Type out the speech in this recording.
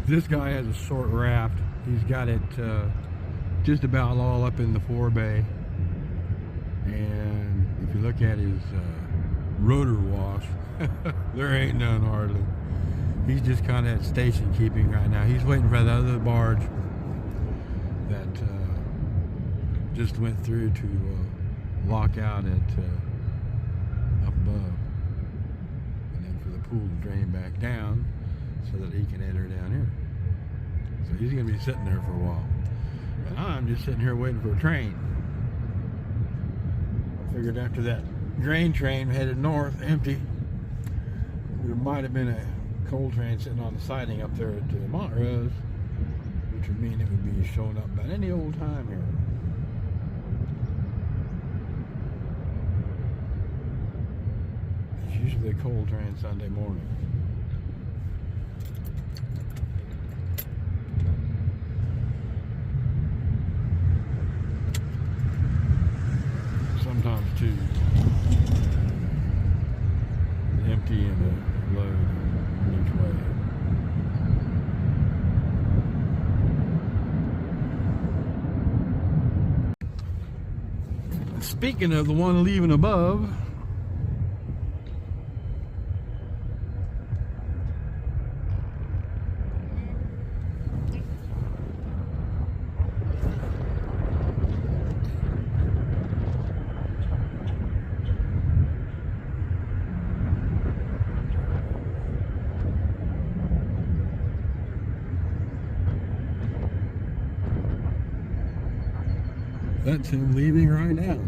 This guy has a short raft. He's got it just about all up in the forebay. And if you look at his rotor wash, there ain't none hardly. He's just kind of at station keeping right now. He's waiting for the other barge that just went through to lock out at up above, and then for the pool to drain back down so that he can enter down here. So he's going to be sitting there for a while. And I'm just sitting here waiting for a train. I figured after that grain train headed north, empty, there might have been a coal train sitting on the siding up there at Montrose, which would mean it would be showing up about any old time here. It's usually a coal train Sunday morning. Sometimes too, empty and a load each way. Speaking of the one leaving above, that's him leaving right now.